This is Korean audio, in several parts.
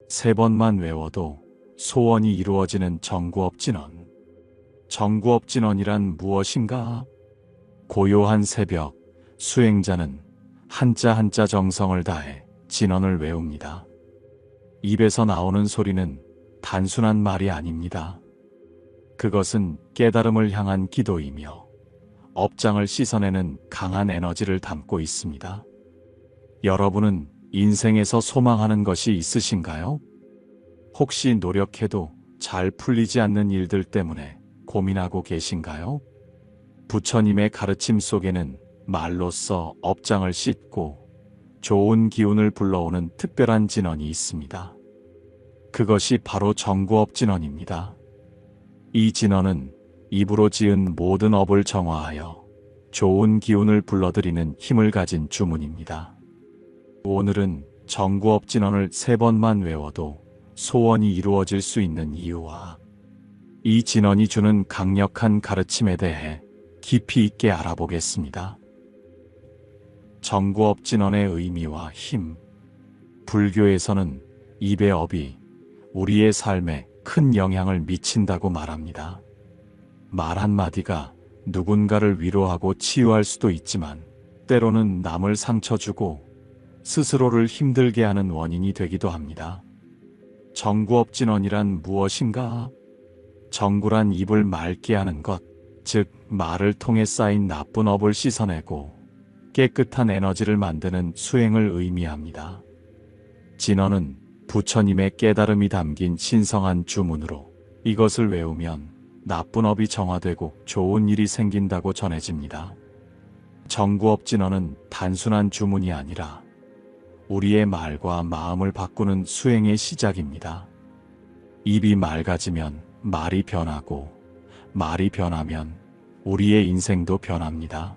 3번만 외워도 소원이 이루어지는 정구업진언. 정구업진언이란 무엇인가? 고요한 새벽, 수행자는 한자 한자 정성을 다해 진언을 외웁니다. 입에서 나오는 소리는 단순한 말이 아닙니다. 그것은 깨달음을 향한 기도이며 업장을 씻어내는 강한 에너지를 담고 있습니다. 여러분은 인생에서 소망하는 것이 있으신가요? 혹시 노력해도 잘 풀리지 않는 일들 때문에 고민하고 계신가요? 부처님의 가르침 속에는 말로써 업장을 씻고 좋은 기운을 불러오는 특별한 진언이 있습니다. 그것이 바로 정구업진언입니다. 이 진언은 입으로 지은 모든 업을 정화하여 좋은 기운을 불러들이는 힘을 가진 주문입니다. 오늘은 정구업진언을 3번만 외워도 소원이 이루어질 수 있는 이유와 이 진언이 주는 강력한 가르침에 대해 깊이 있게 알아보겠습니다. 정구업진언의 의미와 힘. 불교에서는 입의 업이 우리의 삶에 큰 영향을 미친다고 말합니다. 말 한마디가 누군가를 위로하고 치유할 수도 있지만 때로는 남을 상처 주고 스스로를 힘들게 하는 원인이 되기도 합니다. 정구업진언이란 무엇인가? 정구란 입을 맑게 하는 것, 즉 말을 통해 쌓인 나쁜 업을 씻어내고 깨끗한 에너지를 만드는 수행을 의미합니다. 진언은 부처님의 깨달음이 담긴 신성한 주문으로 이것을 외우면 나쁜 업이 정화되고 좋은 일이 생긴다고 전해집니다. 정구업진언은 단순한 주문이 아니라 우리의 말과 마음을 바꾸는 수행의 시작입니다. 입이 맑아지면 말이 변하고 말이 변하면 우리의 인생도 변합니다.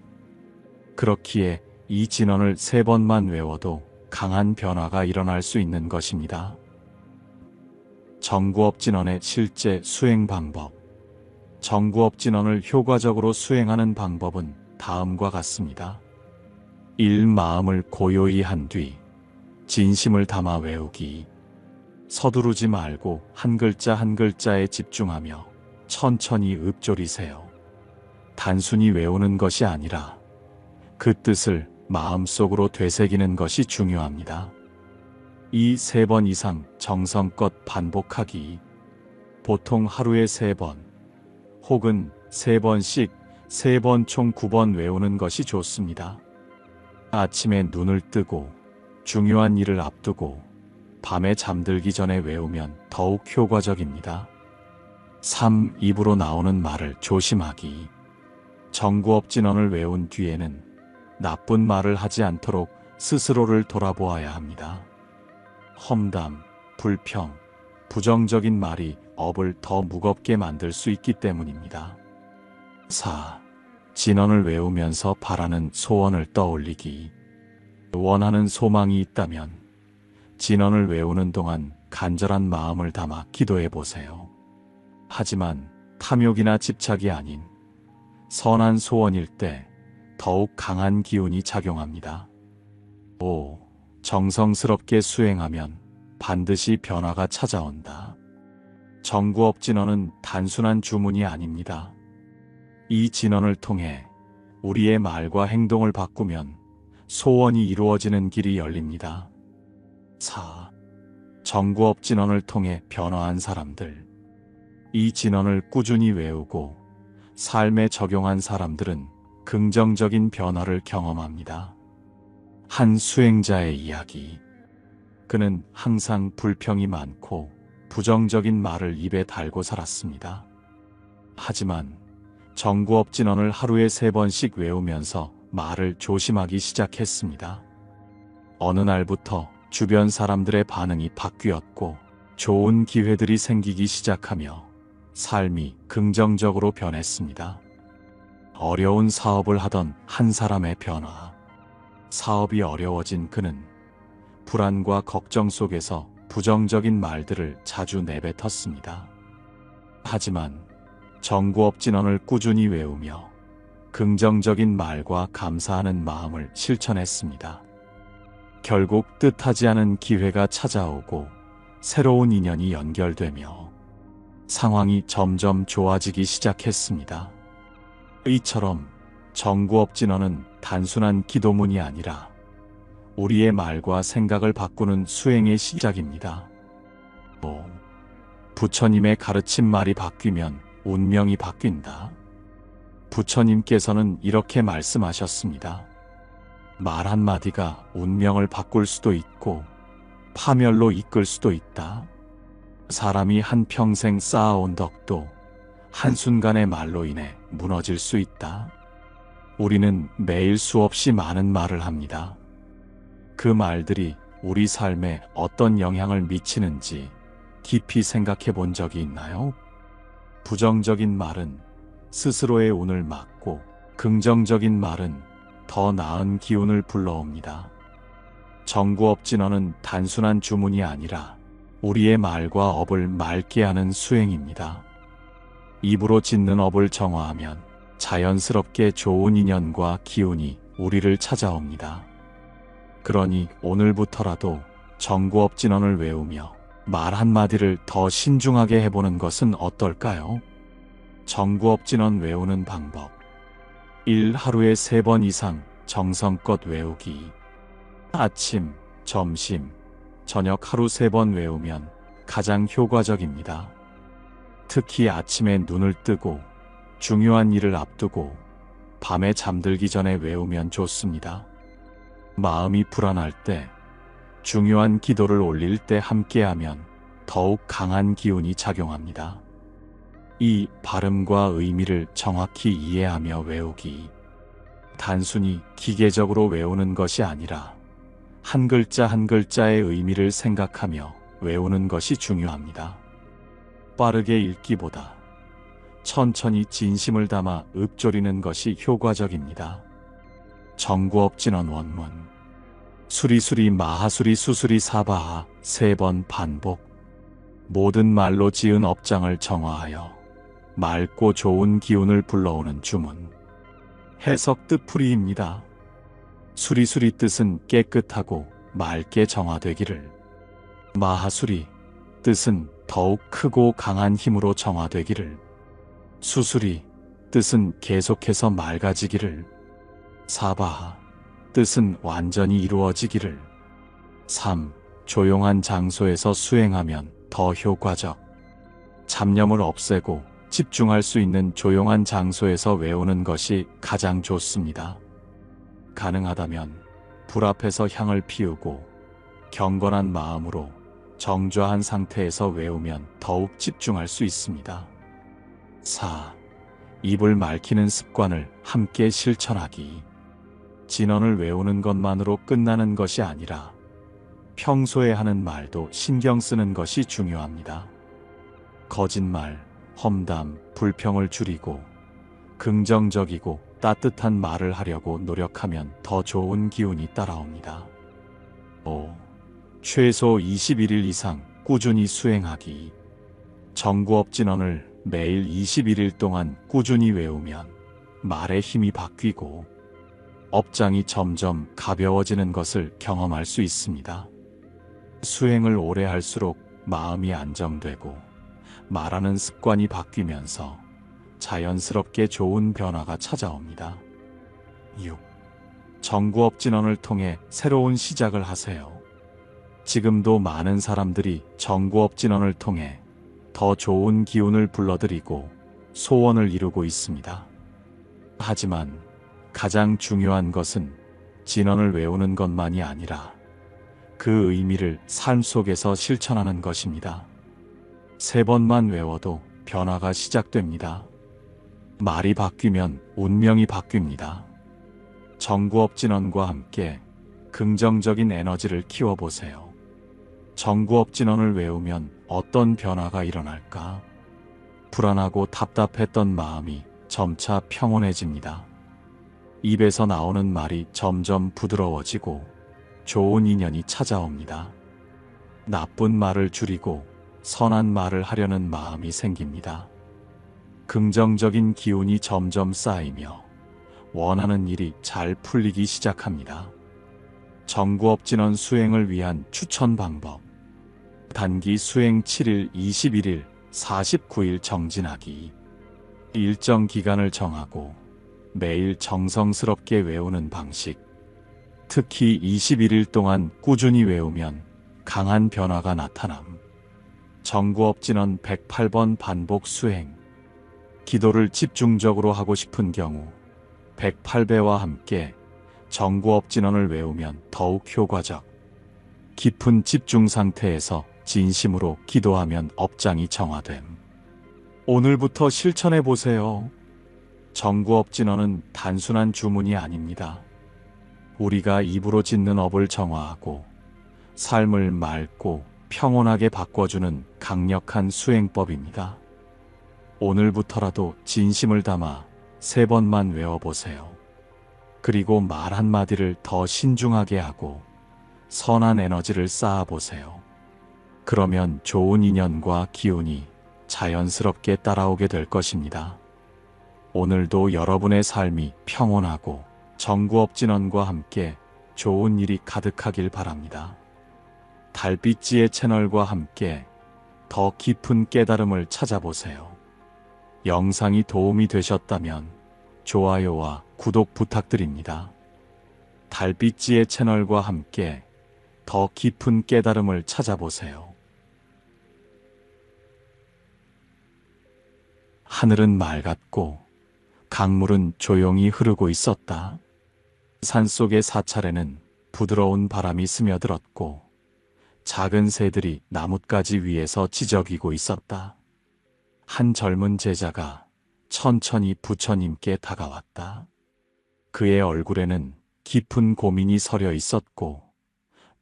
그렇기에 이 진언을 3번만 외워도 강한 변화가 일어날 수 있는 것입니다. 정구업진언의 실제 수행 방법. 정구업진언을 효과적으로 수행하는 방법은 다음과 같습니다. 1. 마음을 고요히 한 뒤 진심을 담아 외우기. 서두르지 말고 한 글자 한 글자에 집중하며 천천히 읊조리세요. 단순히 외우는 것이 아니라 그 뜻을 마음속으로 되새기는 것이 중요합니다. 이 3번 이상 정성껏 반복하기. 보통 하루에 3번 혹은 3번씩 3번 총 9번 외우는 것이 좋습니다. 아침에 눈을 뜨고 중요한 일을 앞두고 밤에 잠들기 전에 외우면 더욱 효과적입니다. 3. 입으로 나오는 말을 조심하기. 정구업진언을 외운 뒤에는 나쁜 말을 하지 않도록 스스로를 돌아보아야 합니다. 험담, 불평, 부정적인 말이 업을 더 무겁게 만들 수 있기 때문입니다. 4. 진언을 외우면서 바라는 소원을 떠올리기. 원하는 소망이 있다면 진언을 외우는 동안 간절한 마음을 담아 기도해 보세요. 하지만 탐욕이나 집착이 아닌 선한 소원일 때 더욱 강한 기운이 작용합니다. 5. 정성스럽게 수행하면 반드시 변화가 찾아온다. 정구업진언은 단순한 주문이 아닙니다. 이 진언을 통해 우리의 말과 행동을 바꾸면 소원이 이루어지는 길이 열립니다. 4. 정구업진언을 통해 변화한 사람들. 이 진언을 꾸준히 외우고 삶에 적용한 사람들은 긍정적인 변화를 경험합니다. 한 수행자의 이야기. 그는 항상 불평이 많고 부정적인 말을 입에 달고 살았습니다. 하지만 정구업진언을 하루에 3번씩 외우면서 말을 조심하기 시작했습니다. 어느 날부터 주변 사람들의 반응이 바뀌었고 좋은 기회들이 생기기 시작하며 삶이 긍정적으로 변했습니다. 어려운 사업을 하던 한 사람의 변화. 사업이 어려워진 그는 불안과 걱정 속에서 부정적인 말들을 자주 내뱉었습니다. 하지만 정구업진언을 꾸준히 외우며 긍정적인 말과 감사하는 마음을 실천했습니다. 결국 뜻하지 않은 기회가 찾아오고 새로운 인연이 연결되며 상황이 점점 좋아지기 시작했습니다. 이처럼 정구업진언은 단순한 기도문이 아니라 우리의 말과 생각을 바꾸는 수행의 시작입니다. 부처님의 가르친 말이 바뀌면 운명이 바뀐다. 부처님께서는 이렇게 말씀하셨습니다. 말 한마디가 운명을 바꿀 수도 있고 파멸로 이끌 수도 있다. 사람이 한평생 쌓아온 덕도 한순간의 말로 인해 무너질 수 있다. 우리는 매일 수없이 많은 말을 합니다. 그 말들이 우리 삶에 어떤 영향을 미치는지 깊이 생각해 본 적이 있나요? 부정적인 말은 스스로의 운을 막고 긍정적인 말은 더 나은 기운을 불러옵니다. 정구업진언은 단순한 주문이 아니라 우리의 말과 업을 맑게 하는 수행입니다. 입으로 짓는 업을 정화하면 자연스럽게 좋은 인연과 기운이 우리를 찾아옵니다. 그러니 오늘부터라도 정구업진언을 외우며 말 한마디를 더 신중하게 해보는 것은 어떨까요? 정구업진언 외우는 방법. 1. 하루에 3번 이상 정성껏 외우기. 아침, 점심, 저녁 하루 3번 외우면 가장 효과적입니다. 특히 아침에 눈을 뜨고 중요한 일을 앞두고 밤에 잠들기 전에 외우면 좋습니다. 마음이 불안할 때, 중요한 기도를 올릴 때 함께하면 더욱 강한 기운이 작용합니다. 2. 발음과 의미를 정확히 이해하며 외우기. 단순히 기계적으로 외우는 것이 아니라 한 글자 한 글자의 의미를 생각하며 외우는 것이 중요합니다. 빠르게 읽기보다 천천히 진심을 담아 읊조리는 것이 효과적입니다. 정구업진언 원문. 수리수리 마하수리 수수리 사바하 3번 반복. 모든 말로 지은 업장을 정화하여 맑고 좋은 기운을 불러오는 주문. 해석 뜻풀이입니다. 수리수리 뜻은 깨끗하고 맑게 정화되기를, 마하수리 뜻은 더욱 크고 강한 힘으로 정화되기를, 수수리 뜻은 계속해서 맑아지기를, 사바하 뜻은 완전히 이루어지기를. 3. 조용한 장소에서 수행하면 더 효과적. 잡념을 없애고 집중할 수 있는 조용한 장소에서 외우는 것이 가장 좋습니다. 가능하다면 불 앞에서 향을 피우고 경건한 마음으로 정좌한 상태에서 외우면 더욱 집중할 수 있습니다. 4. 입을 맑히는 습관을 함께 실천하기. 진언을 외우는 것만으로 끝나는 것이 아니라 평소에 하는 말도 신경 쓰는 것이 중요합니다. 거짓말, 험담, 불평을 줄이고 긍정적이고 따뜻한 말을 하려고 노력하면 더 좋은 기운이 따라옵니다. 5. 최소 21일 이상 꾸준히 수행하기. 정구업진언을 매일 21일 동안 꾸준히 외우면 말의 힘이 바뀌고 업장이 점점 가벼워지는 것을 경험할 수 있습니다. 수행을 오래 할수록 마음이 안정되고 말하는 습관이 바뀌면서 자연스럽게 좋은 변화가 찾아옵니다. 6. 정구업진언을 통해 새로운 시작을 하세요. 지금도 많은 사람들이 정구업진언을 통해 더 좋은 기운을 불러들이고 소원을 이루고 있습니다. 하지만 가장 중요한 것은 진언을 외우는 것만이 아니라 그 의미를 삶 속에서 실천하는 것입니다. 3번만 외워도 변화가 시작됩니다. 말이 바뀌면 운명이 바뀝니다. 정구업진언과 함께 긍정적인 에너지를 키워보세요. 정구업진언을 외우면 어떤 변화가 일어날까? 불안하고 답답했던 마음이 점차 평온해집니다. 입에서 나오는 말이 점점 부드러워지고 좋은 인연이 찾아옵니다. 나쁜 말을 줄이고 선한 말을 하려는 마음이 생깁니다. 긍정적인 기운이 점점 쌓이며 원하는 일이 잘 풀리기 시작합니다. 정구업진언 수행을 위한 추천 방법. 단기 수행 7일, 21일, 49일 정진하기. 일정 기간을 정하고 매일 정성스럽게 외우는 방식. 특히 21일 동안 꾸준히 외우면 강한 변화가 나타남. 정구업진언 108번 반복 수행. 기도를 집중적으로 하고 싶은 경우 108배와 함께 정구업진언을 외우면 더욱 효과적. 깊은 집중 상태에서 진심으로 기도하면 업장이 정화됨. 오늘부터 실천해 보세요. 정구업진언은 단순한 주문이 아닙니다. 우리가 입으로 짓는 업을 정화하고 삶을 맑고 평온하게 바꿔주는 강력한 수행법입니다. 오늘부터라도 진심을 담아 3번만 외워보세요. 그리고 말 한마디를 더 신중하게 하고 선한 에너지를 쌓아보세요. 그러면 좋은 인연과 기운이 자연스럽게 따라오게 될 것입니다. 오늘도 여러분의 삶이 평온하고 정구업진언과 함께 좋은 일이 가득하길 바랍니다. 달빛지의 채널과 함께 더 깊은 깨달음을 찾아보세요. 영상이 도움이 되셨다면 좋아요와 구독 부탁드립니다. 달빛지의 채널과 함께 더 깊은 깨달음을 찾아보세요. 하늘은 맑았고 강물은 조용히 흐르고 있었다. 산속의 사찰에는 부드러운 바람이 스며들었고 작은 새들이 나뭇가지 위에서 지저귀고 있었다. 한 젊은 제자가 천천히 부처님께 다가왔다. 그의 얼굴에는 깊은 고민이 서려 있었고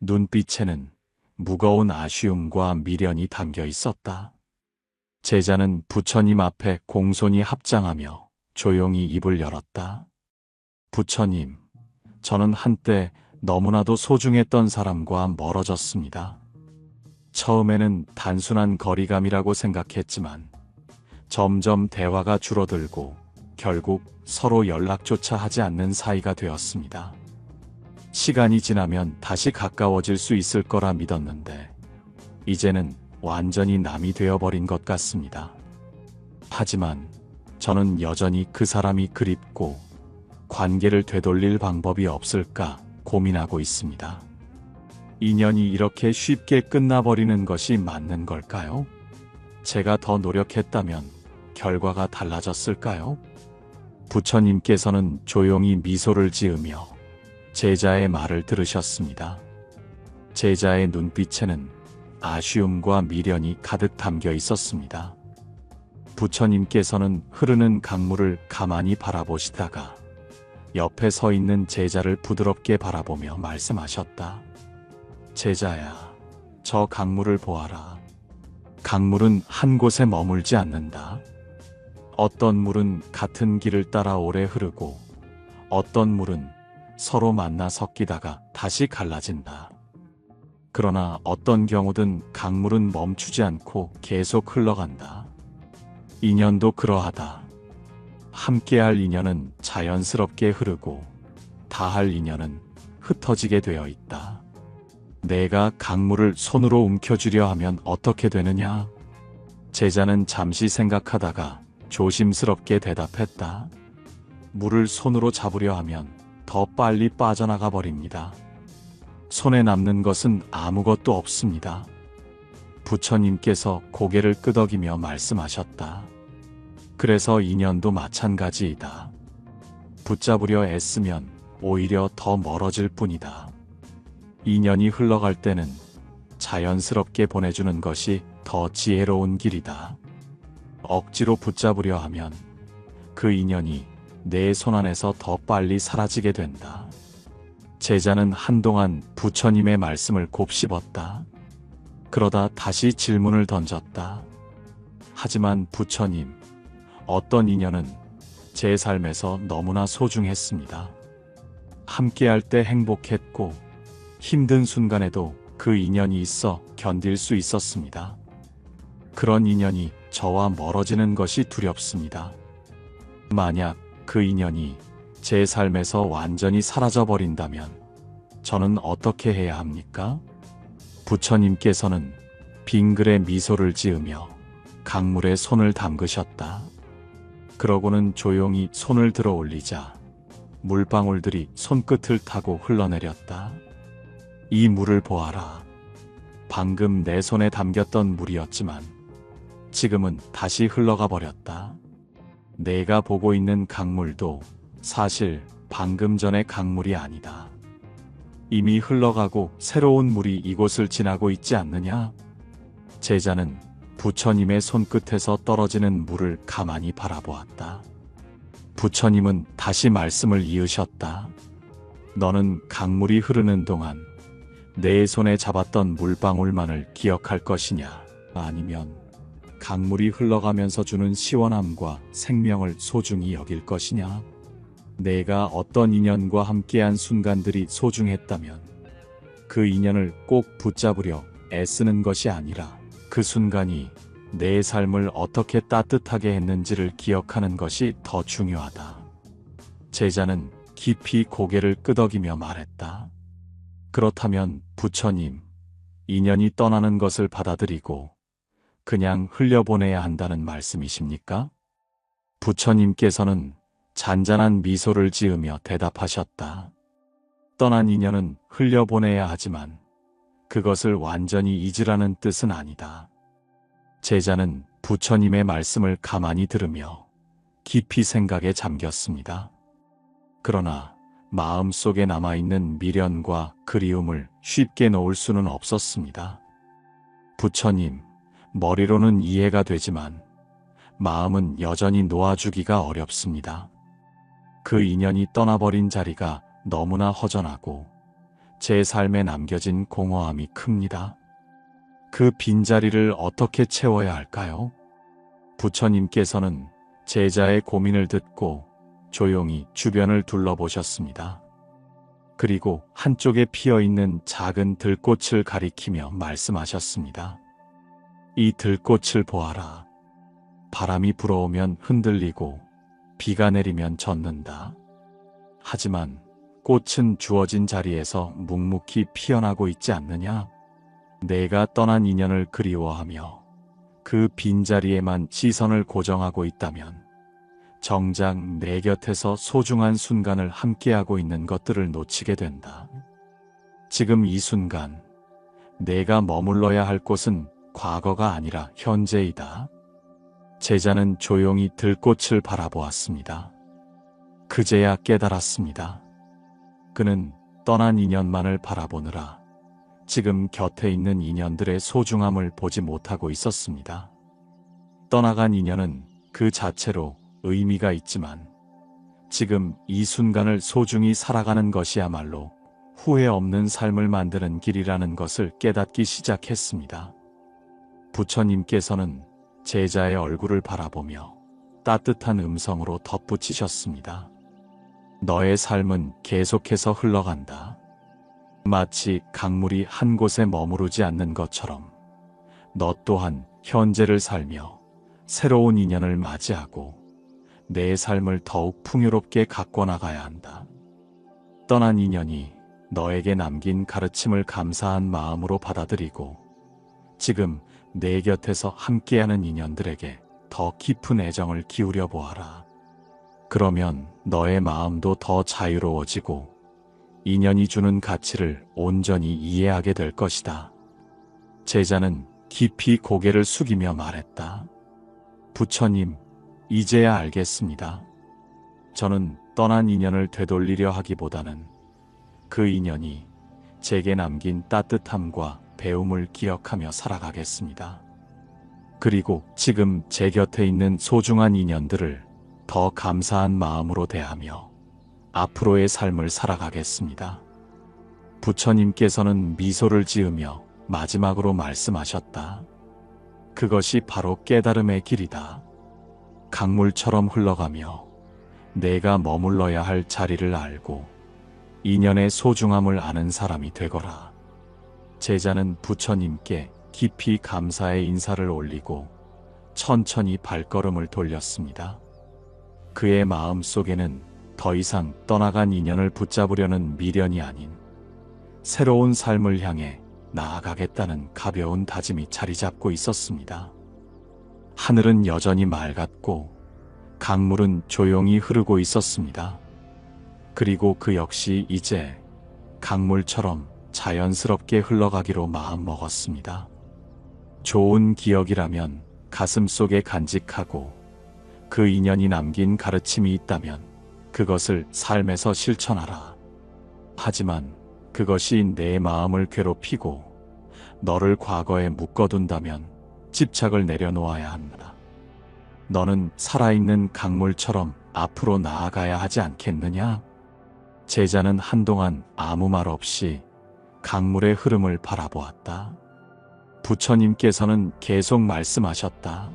눈빛에는 무거운 아쉬움과 미련이 담겨 있었다. 제자는 부처님 앞에 공손히 합장하며 조용히 입을 열었다. 부처님, 저는 한때 너무나도 소중했던 사람과 멀어졌습니다. 처음에는 단순한 거리감이라고 생각했지만 점점 대화가 줄어들고 결국 서로 연락조차 하지 않는 사이가 되었습니다. 시간이 지나면 다시 가까워질 수 있을 거라 믿었는데 이제는 완전히 남이 되어버린 것 같습니다. 하지만 저는 여전히 그 사람이 그립고 관계를 되돌릴 방법이 없을까 고민하고 있습니다. 인연이 이렇게 쉽게 끝나버리는 것이 맞는 걸까요? 제가 더 노력했다면 결과가 달라졌을까요? 부처님께서는 조용히 미소를 지으며 제자의 말을 들으셨습니다. 제자의 눈빛에는 아쉬움과 미련이 가득 담겨 있었습니다. 부처님께서는 흐르는 강물을 가만히 바라보시다가 옆에 서 있는 제자를 부드럽게 바라보며 말씀하셨다. 제자야, 저 강물을 보아라. 강물은 한 곳에 머물지 않는다. 어떤 물은 같은 길을 따라 오래 흐르고 어떤 물은 서로 만나 섞이다가 다시 갈라진다. 그러나 어떤 경우든 강물은 멈추지 않고 계속 흘러간다. 인연도 그러하다. 함께할 인연은 자연스럽게 흐르고 다할 인연은 흩어지게 되어 있다. 내가 강물을 손으로 움켜쥐려 하면 어떻게 되느냐? 제자는 잠시 생각하다가 조심스럽게 대답했다. 물을 손으로 잡으려 하면 더 빨리 빠져나가 버립니다. 손에 남는 것은 아무것도 없습니다. 부처님께서 고개를 끄덕이며 말씀하셨다. 그래서 인연도 마찬가지이다. 붙잡으려 애쓰면 오히려 더 멀어질 뿐이다. 인연이 흘러갈 때는 자연스럽게 보내주는 것이 더 지혜로운 길이다. 억지로 붙잡으려 하면 그 인연이 내 손 안에서 더 빨리 사라지게 된다. 제자는 한동안 부처님의 말씀을 곱씹었다. 그러다 다시 질문을 던졌다. 하지만 부처님, 어떤 인연은 제 삶에서 너무나 소중했습니다. 함께할 때 행복했고 힘든 순간에도 그 인연이 있어 견딜 수 있었습니다. 그런 인연이 저와 멀어지는 것이 두렵습니다. 만약 그 인연이 제 삶에서 완전히 사라져버린다면 저는 어떻게 해야 합니까? 부처님께서는 빙글에 미소를 지으며 강물에 손을 담그셨다. 그러고는 조용히 손을 들어 올리자 물방울들이 손끝을 타고 흘러내렸다. 이 물을 보아라. 방금 내 손에 담겼던 물이었지만 지금은 다시 흘러가 버렸다. 내가 보고 있는 강물도 사실 방금 전의 강물이 아니다. 이미 흘러가고 새로운 물이 이곳을 지나고 있지 않느냐? 제자는 부처님의 손끝에서 떨어지는 물을 가만히 바라보았다. 부처님은 다시 말씀을 이으셨다. 너는 강물이 흐르는 동안 내 손에 잡았던 물방울만을 기억할 것이냐? 아니면 강물이 흘러가면서 주는 시원함과 생명을 소중히 여길 것이냐? 내가 어떤 인연과 함께한 순간들이 소중했다면 그 인연을 꼭 붙잡으려 애쓰는 것이 아니라 그 순간이 내 삶을 어떻게 따뜻하게 했는지를 기억하는 것이 더 중요하다. 제자는 깊이 고개를 끄덕이며 말했다. 그렇다면 부처님, 인연이 떠나는 것을 받아들이고 그냥 흘려보내야 한다는 말씀이십니까? 부처님께서는 잔잔한 미소를 지으며 대답하셨다. 떠난 인연은 흘려보내야 하지만 그것을 완전히 잊으라는 뜻은 아니다. 제자는 부처님의 말씀을 가만히 들으며 깊이 생각에 잠겼습니다. 그러나 마음속에 남아있는 미련과 그리움을 쉽게 놓을 수는 없었습니다. 부처님, 머리로는 이해가 되지만 마음은 여전히 놓아주기가 어렵습니다. 그 인연이 떠나버린 자리가 너무나 허전하고 제 삶에 남겨진 공허함이 큽니다. 그 빈자리를 어떻게 채워야 할까요? 부처님께서는 제자의 고민을 듣고 조용히 주변을 둘러보셨습니다. 그리고 한쪽에 피어있는 작은 들꽃을 가리키며 말씀하셨습니다. 이 들꽃을 보아라. 바람이 불어오면 흔들리고 비가 내리면 젖는다. 하지만 꽃은 주어진 자리에서 묵묵히 피어나고 있지 않느냐? 내가 떠난 인연을 그리워하며 그 빈자리에만 시선을 고정하고 있다면 정작 내 곁에서 소중한 순간을 함께하고 있는 것들을 놓치게 된다. 지금 이 순간 내가 머물러야 할 곳은 과거가 아니라 현재이다. 제자는 조용히 들꽃을 바라보았습니다. 그제야 깨달았습니다. 그는 떠난 인연만을 바라보느라 지금 곁에 있는 인연들의 소중함을 보지 못하고 있었습니다. 떠나간 인연은 그 자체로 의미가 있지만 지금 이 순간을 소중히 살아가는 것이야말로 후회 없는 삶을 만드는 길이라는 것을 깨닫기 시작했습니다. 부처님께서는 제자의 얼굴을 바라보며 따뜻한 음성으로 덧붙이셨습니다. 너의 삶은 계속해서 흘러간다. 마치 강물이 한 곳에 머무르지 않는 것처럼 너 또한 현재를 살며 새로운 인연을 맞이하고 내 삶을 더욱 풍요롭게 가꿔 나가야 한다. 떠난 인연이 너에게 남긴 가르침을 감사한 마음으로 받아들이고 지금 내 곁에서 함께하는 인연들에게 더 깊은 애정을 기울여 보아라. 그러면 너의 마음도 더 자유로워지고 인연이 주는 가치를 온전히 이해하게 될 것이다. 제자는 깊이 고개를 숙이며 말했다. 부처님, 이제야 알겠습니다. 저는 떠난 인연을 되돌리려 하기보다는 그 인연이 제게 남긴 따뜻함과 배움을 기억하며 살아가겠습니다. 그리고 지금 제 곁에 있는 소중한 인연들을 더 감사한 마음으로 대하며 앞으로의 삶을 살아가겠습니다. 부처님께서는 미소를 지으며 마지막으로 말씀하셨다. 그것이 바로 깨달음의 길이다. 강물처럼 흘러가며 내가 머물러야 할 자리를 알고 인연의 소중함을 아는 사람이 되거라. 제자는 부처님께 깊이 감사의 인사를 올리고 천천히 발걸음을 돌렸습니다. 그의 마음 속에는 더 이상 떠나간 인연을 붙잡으려는 미련이 아닌 새로운 삶을 향해 나아가겠다는 가벼운 다짐이 자리 잡고 있었습니다. 하늘은 여전히 맑았고 강물은 조용히 흐르고 있었습니다. 그리고 그 역시 이제 강물처럼 자연스럽게 흘러가기로 마음먹었습니다. 좋은 기억이라면 가슴속에 간직하고 그 인연이 남긴 가르침이 있다면 그것을 삶에서 실천하라. 하지만 그것이 내 마음을 괴롭히고 너를 과거에 묶어둔다면 집착을 내려놓아야 한다. 너는 살아있는 강물처럼 앞으로 나아가야 하지 않겠느냐? 제자는 한동안 아무 말 없이 강물의 흐름을 바라보았다. 부처님께서는 계속 말씀하셨다.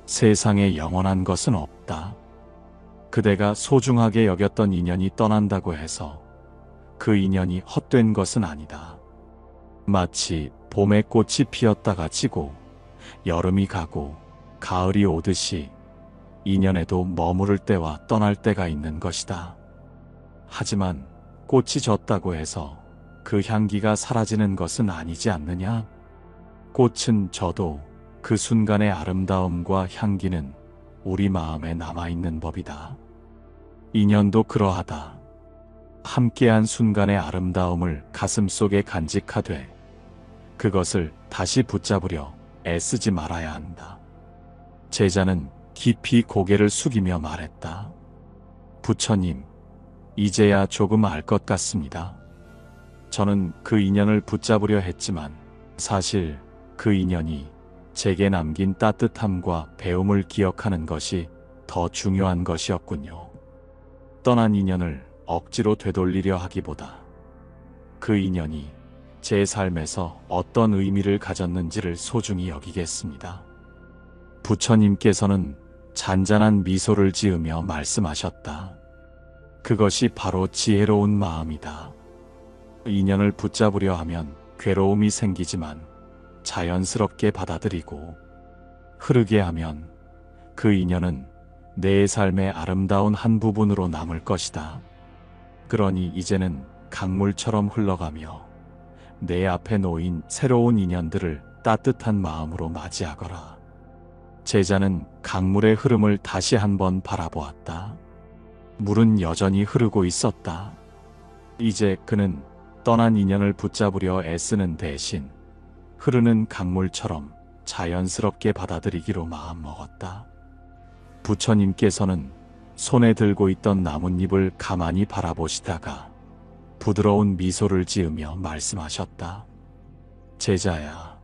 세상에 영원한 것은 없다. 그대가 소중하게 여겼던 인연이 떠난다고 해서 그 인연이 헛된 것은 아니다. 마치 봄에 꽃이 피었다가 지고 여름이 가고 가을이 오듯이 인연에도 머무를 때와 떠날 때가 있는 것이다. 하지만 꽃이 졌다고 해서 그 향기가 사라지는 것은 아니지 않느냐? 꽃은 져도 그 순간의 아름다움과 향기는 우리 마음에 남아있는 법이다. 인연도 그러하다. 함께한 순간의 아름다움을 가슴속에 간직하되 그것을 다시 붙잡으려 애쓰지 말아야 한다. 제자는 깊이 고개를 숙이며 말했다. 부처님, 이제야 조금 알 것 같습니다. 저는 그 인연을 붙잡으려 했지만 사실 그 인연이 제게 남긴 따뜻함과 배움을 기억하는 것이 더 중요한 것이었군요. 떠난 인연을 억지로 되돌리려 하기보다 그 인연이 제 삶에서 어떤 의미를 가졌는지를 소중히 여기겠습니다. 부처님께서는 잔잔한 미소를 지으며 말씀하셨다. 그것이 바로 지혜로운 마음이다. 인연을 붙잡으려 하면 괴로움이 생기지만 자연스럽게 받아들이고 흐르게 하면 그 인연은 내 삶의 아름다운 한 부분으로 남을 것이다. 그러니 이제는 강물처럼 흘러가며 내 앞에 놓인 새로운 인연들을 따뜻한 마음으로 맞이하거라. 제자는 강물의 흐름을 다시 한번 바라보았다. 물은 여전히 흐르고 있었다. 이제 그는 떠난 인연을 붙잡으려 애쓰는 대신 흐르는 강물처럼 자연스럽게 받아들이기로 마음먹었다. 부처님께서는 손에 들고 있던 나뭇잎을 가만히 바라보시다가 부드러운 미소를 지으며 말씀하셨다. 제자야,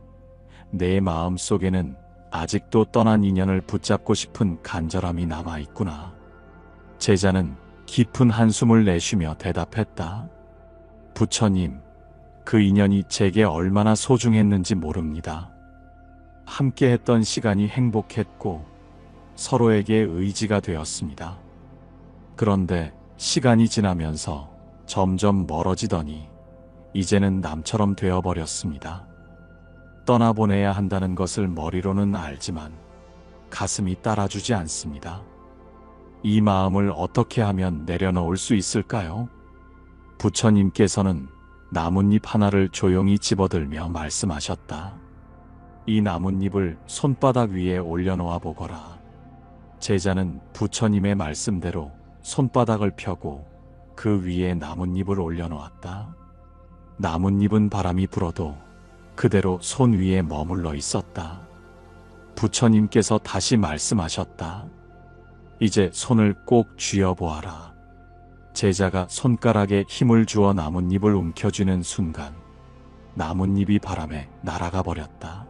내 마음 속에는 아직도 떠난 인연을 붙잡고 싶은 간절함이 남아있구나. 제자는 깊은 한숨을 내쉬며 대답했다. 부처님, 그 인연이 제게 얼마나 소중했는지 모릅니다. 함께 했던 시간이 행복했고 서로에게 의지가 되었습니다. 그런데 시간이 지나면서 점점 멀어지더니 이제는 남처럼 되어버렸습니다. 떠나보내야 한다는 것을 머리로는 알지만 가슴이 따라주지 않습니다. 이 마음을 어떻게 하면 내려놓을 수 있을까요? 부처님께서는 나뭇잎 하나를 조용히 집어들며 말씀하셨다. 이 나뭇잎을 손바닥 위에 올려놓아 보거라. 제자는 부처님의 말씀대로 손바닥을 펴고 그 위에 나뭇잎을 올려놓았다. 나뭇잎은 바람이 불어도 그대로 손 위에 머물러 있었다. 부처님께서 다시 말씀하셨다. 이제 손을 꼭 쥐어보아라. 제자가 손가락에 힘을 주어 나뭇잎을 움켜쥐는 순간 나뭇잎이 바람에 날아가 버렸다.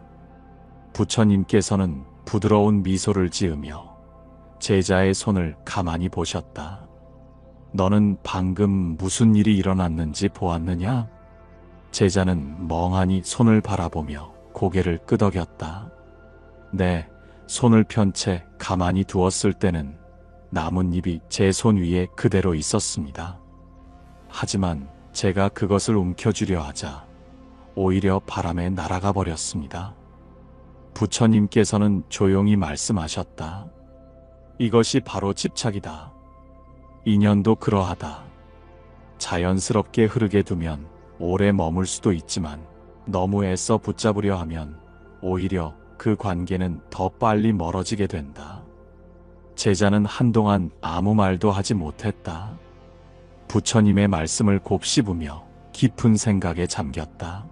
부처님께서는 부드러운 미소를 지으며 제자의 손을 가만히 보셨다. 너는 방금 무슨 일이 일어났는지 보았느냐? 제자는 멍하니 손을 바라보며 고개를 끄덕였다. 네, 손을 편 채 가만히 두었을 때는 나뭇잎이 제 손 위에 그대로 있었습니다. 하지만 제가 그것을 움켜쥐려 하자 오히려 바람에 날아가 버렸습니다. 부처님께서는 조용히 말씀하셨다. 이것이 바로 집착이다. 인연도 그러하다. 자연스럽게 흐르게 두면 오래 머물 수도 있지만 너무 애써 붙잡으려 하면 오히려 그 관계는 더 빨리 멀어지게 된다. 제자는 한동안 아무 말도 하지 못했다. 부처님의 말씀을 곱씹으며 깊은 생각에 잠겼다.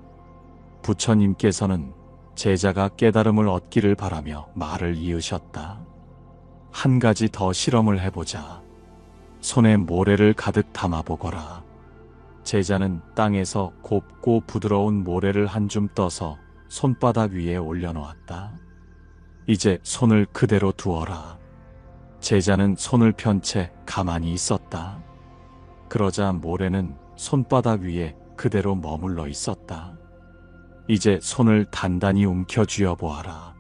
부처님께서는 제자가 깨달음을 얻기를 바라며 말을 이으셨다. 한 가지 더 실험을 해보자. 손에 모래를 가득 담아보거라. 제자는 땅에서 곱고 부드러운 모래를 한 줌 떠서 손바닥 위에 올려놓았다. 이제 손을 그대로 두어라. 제자는 손을 편 채 가만히 있었다. 그러자 모래는 손바닥 위에 그대로 머물러 있었다. 이제 손을 단단히 움켜쥐어 보아라.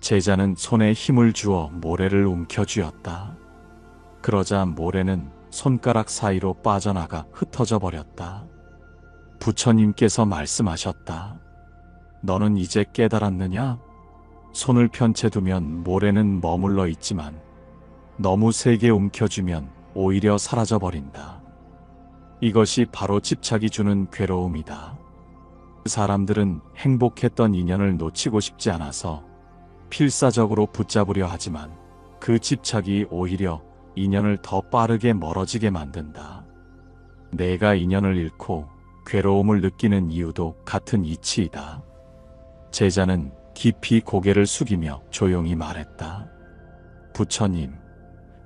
제자는 손에 힘을 주어 모래를 움켜쥐었다. 그러자 모래는 손가락 사이로 빠져나가 흩어져 버렸다. 부처님께서 말씀하셨다. 너는 이제 깨달았느냐? 손을 편 채 두면 모래는 머물러 있지만 너무 세게 움켜쥐면 오히려 사라져 버린다. 이것이 바로 집착이 주는 괴로움이다. 사람들은 행복했던 인연을 놓치고 싶지 않아서 필사적으로 붙잡으려 하지만 그 집착이 오히려 인연을 더 빠르게 멀어지게 만든다. 내가 인연을 잃고 괴로움을 느끼는 이유도 같은 이치이다. 제자는 깊이 고개를 숙이며 조용히 말했다. 부처님,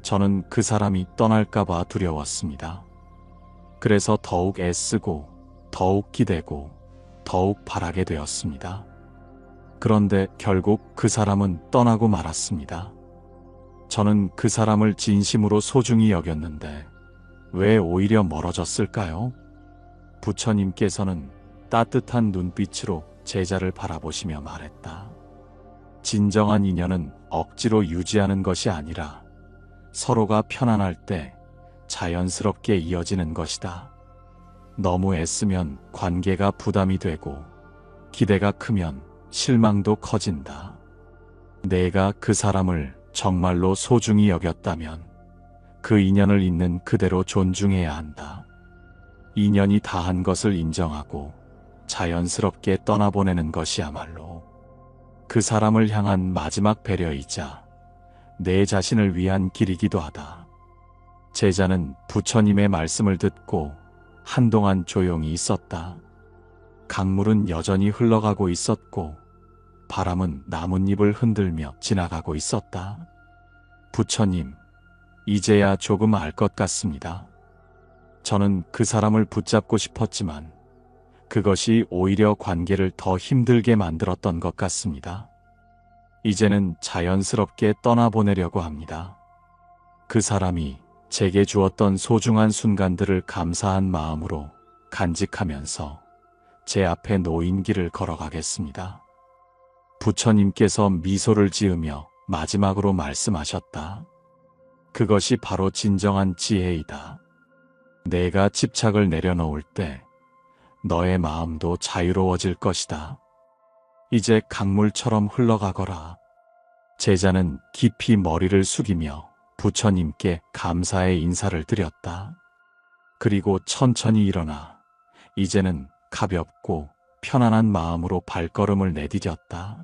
저는 그 사람이 떠날까봐 두려웠습니다. 그래서 더욱 애쓰고 더욱 기대고 더욱 바라게 되었습니다. 그런데 결국 그 사람은 떠나고 말았습니다. 저는 그 사람을 진심으로 소중히 여겼는데 왜 오히려 멀어졌을까요? 부처님께서는 따뜻한 눈빛으로 제자를 바라보시며 말했다. 진정한 인연은 억지로 유지하는 것이 아니라 서로가 편안할 때 자연스럽게 이어지는 것이다. 너무 애쓰면 관계가 부담이 되고 기대가 크면 실망도 커진다. 내가 그 사람을 정말로 소중히 여겼다면 그 인연을 있는 그대로 존중해야 한다. 인연이 다한 것을 인정하고 자연스럽게 떠나보내는 것이야말로 그 사람을 향한 마지막 배려이자 내 자신을 위한 길이기도 하다. 제자는 부처님의 말씀을 듣고 한동안 조용히 있었다. 강물은 여전히 흘러가고 있었고 바람은 나뭇잎을 흔들며 지나가고 있었다. 부처님, 이제야 조금 알 것 같습니다. 저는 그 사람을 붙잡고 싶었지만 그것이 오히려 관계를 더 힘들게 만들었던 것 같습니다. 이제는 자연스럽게 떠나보내려고 합니다. 그 사람이 제게 주었던 소중한 순간들을 감사한 마음으로 간직하면서 제 앞에 놓인 길을 걸어가겠습니다. 부처님께서 미소를 지으며 마지막으로 말씀하셨다. 그것이 바로 진정한 지혜이다. 내가 집착을 내려놓을 때 너의 마음도 자유로워질 것이다. 이제 강물처럼 흘러가거라. 제자는 깊이 머리를 숙이며 부처님께 감사의 인사를 드렸다. 그리고 천천히 일어나 이제는 가볍고 편안한 마음으로 발걸음을 내디뎠다.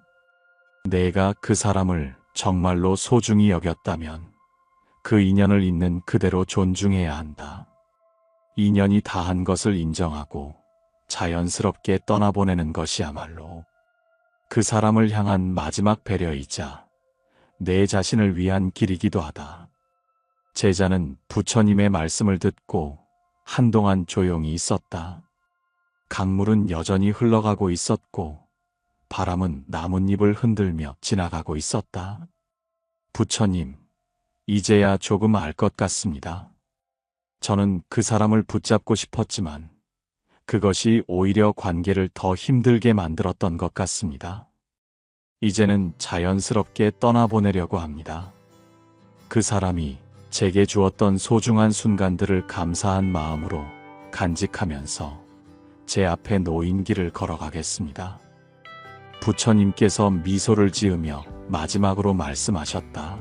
내가 그 사람을 정말로 소중히 여겼다면 그 인연을 있는 그대로 존중해야 한다. 인연이 다한 것을 인정하고 자연스럽게 떠나보내는 것이야말로 그 사람을 향한 마지막 배려이자 내 자신을 위한 길이기도 하다. 제자는 부처님의 말씀을 듣고 한동안 조용히 있었다. 강물은 여전히 흘러가고 있었고 바람은 나뭇잎을 흔들며 지나가고 있었다. 부처님, 이제야 조금 알 것 같습니다. 저는 그 사람을 붙잡고 싶었지만 그것이 오히려 관계를 더 힘들게 만들었던 것 같습니다. 이제는 자연스럽게 떠나보내려고 합니다. 그 사람이 제게 주었던 소중한 순간들을 감사한 마음으로 간직하면서 제 앞에 놓인 길을 걸어가겠습니다. 부처님께서 미소를 지으며 마지막으로 말씀하셨다.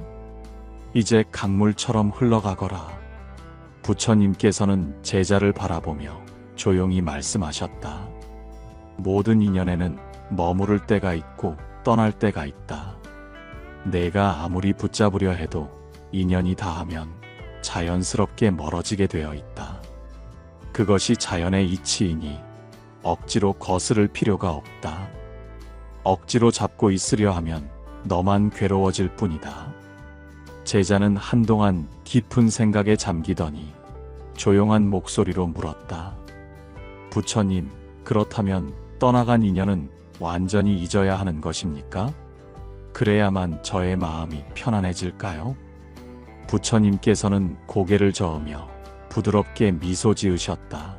이제 강물처럼 흘러가거라. 부처님께서는 제자를 바라보며 조용히 말씀하셨다. 모든 인연에는 머무를 때가 있고 떠날 때가 있다. 내가 아무리 붙잡으려 해도 인연이 닿으면 자연스럽게 멀어지게 되어 있다. 그것이 자연의 이치이니 억지로 거스를 필요가 없다. 억지로 잡고 있으려 하면 너만 괴로워질 뿐이다. 제자는 한동안 깊은 생각에 잠기더니 조용한 목소리로 물었다. 부처님, 그렇다면 떠나간 인연은 완전히 잊어야 하는 것입니까? 그래야만 저의 마음이 편안해질까요? 부처님께서는 고개를 저으며 부드럽게 미소 지으셨다.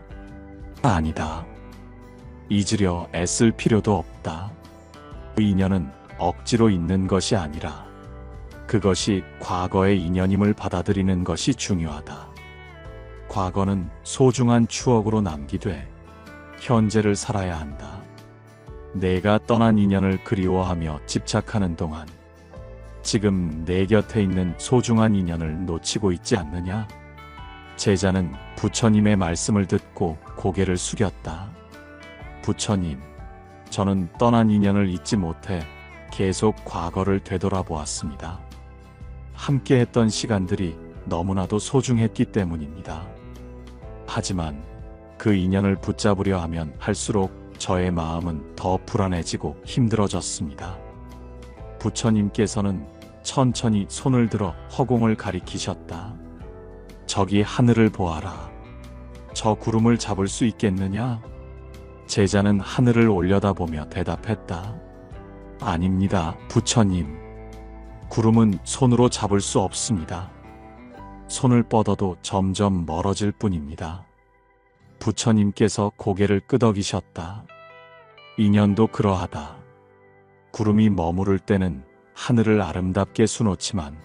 아니다. 잊으려 애쓸 필요도 없다. 그 인연은 억지로 있는 것이 아니라 그것이 과거의 인연임을 받아들이는 것이 중요하다. 과거는 소중한 추억으로 남기되 현재를 살아야 한다. 내가 떠난 인연을 그리워하며 집착하는 동안 지금 내 곁에 있는 소중한 인연을 놓치고 있지 않느냐? 제자는 부처님의 말씀을 듣고 고개를 숙였다. 부처님, 저는 떠난 인연을 잊지 못해 계속 과거를 되돌아보았습니다. 함께 했던 시간들이 너무나도 소중했기 때문입니다. 하지만 그 인연을 붙잡으려 하면 할수록 저의 마음은 더 불안해지고 힘들어졌습니다. 부처님께서는 천천히 손을 들어 허공을 가리키셨다. 저기 하늘을 보아라. 저 구름을 잡을 수 있겠느냐? 제자는 하늘을 올려다보며 대답했다. 아닙니다, 부처님. 구름은 손으로 잡을 수 없습니다. 손을 뻗어도 점점 멀어질 뿐입니다. 부처님께서 고개를 끄덕이셨다. 인연도 그러하다. 구름이 머무를 때는 하늘을 아름답게 수놓지만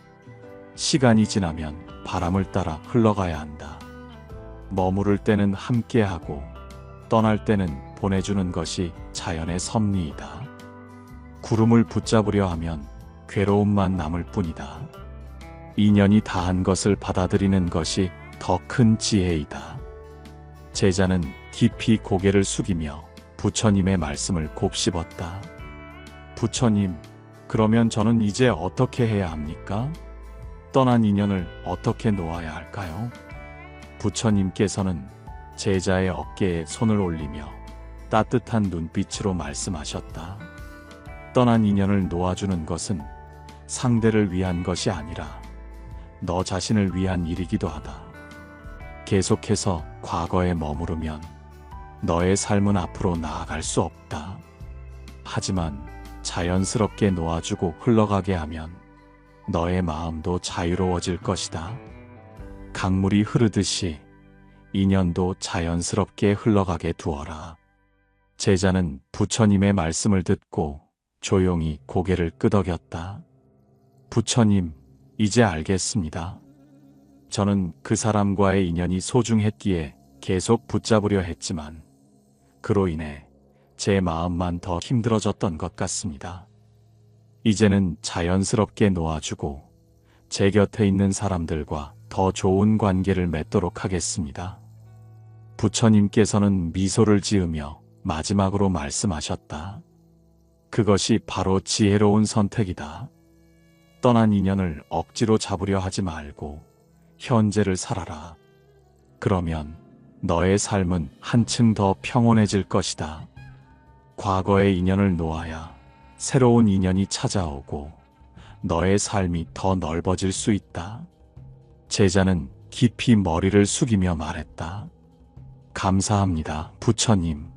시간이 지나면 바람을 따라 흘러가야 한다. 머무를 때는 함께하고 떠날 때는 보내주는 것이 자연의 섭리이다. 구름을 붙잡으려 하면 괴로움만 남을 뿐이다. 인연이 다한 것을 받아들이는 것이 더 큰 지혜이다. 제자는 깊이 고개를 숙이며 부처님의 말씀을 곱씹었다. 부처님, 그러면 저는 이제 어떻게 해야 합니까? 떠난 인연을 어떻게 놓아야 할까요? 부처님께서는 제자의 어깨에 손을 올리며 따뜻한 눈빛으로 말씀하셨다. 떠난 인연을 놓아주는 것은 상대를 위한 것이 아니라 너 자신을 위한 일이기도 하다. 계속해서 과거에 머무르면 너의 삶은 앞으로 나아갈 수 없다. 하지만 자연스럽게 놓아주고 흘러가게 하면 너의 마음도 자유로워질 것이다. 강물이 흐르듯이 인연도 자연스럽게 흘러가게 두어라. 제자는 부처님의 말씀을 듣고 조용히 고개를 끄덕였다. 부처님, 이제 알겠습니다. 저는 그 사람과의 인연이 소중했기에 계속 붙잡으려 했지만 그로 인해 제 마음만 더 힘들어졌던 것 같습니다. 이제는 자연스럽게 놓아주고 제 곁에 있는 사람들과 더 좋은 관계를 맺도록 하겠습니다. 부처님께서는 미소를 지으며 마지막으로 말씀하셨다. 그것이 바로 지혜로운 선택이다. 떠난 인연을 억지로 잡으려 하지 말고 현재를 살아라. 그러면 너의 삶은 한층 더 평온해질 것이다. 과거의 인연을 놓아야 새로운 인연이 찾아오고 너의 삶이 더 넓어질 수 있다. 제자는 깊이 머리를 숙이며 말했다. 감사합니다, 부처님.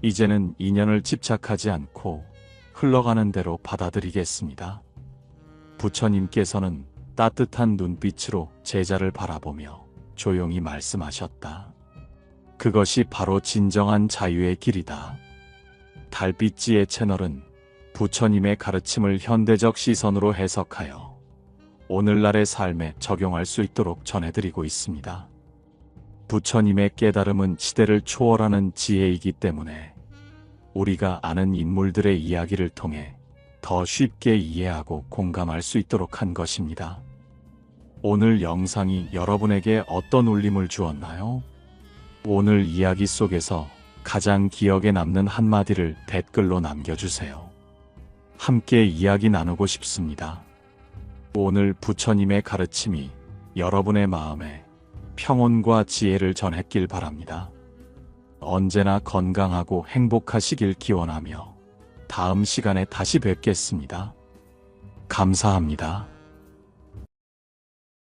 이제는 인연을 집착하지 않고 흘러가는 대로 받아들이겠습니다. 부처님께서는 따뜻한 눈빛으로 제자를 바라보며 조용히 말씀하셨다. 그것이 바로 진정한 자유의 길이다. 달빛지의 채널은 부처님의 가르침을 현대적 시선으로 해석하여 오늘날의 삶에 적용할 수 있도록 전해드리고 있습니다. 부처님의 깨달음은 시대를 초월하는 지혜이기 때문에 우리가 아는 인물들의 이야기를 통해 더 쉽게 이해하고 공감할 수 있도록 한 것입니다. 오늘 영상이 여러분에게 어떤 울림을 주었나요? 오늘 이야기 속에서 가장 기억에 남는 한마디를 댓글로 남겨주세요. 함께 이야기 나누고 싶습니다. 오늘 부처님의 가르침이 여러분의 마음에 평온과 지혜를 전했길 바랍니다. 언제나 건강하고 행복하시길 기원하며 다음 시간에 다시 뵙겠습니다. 감사합니다.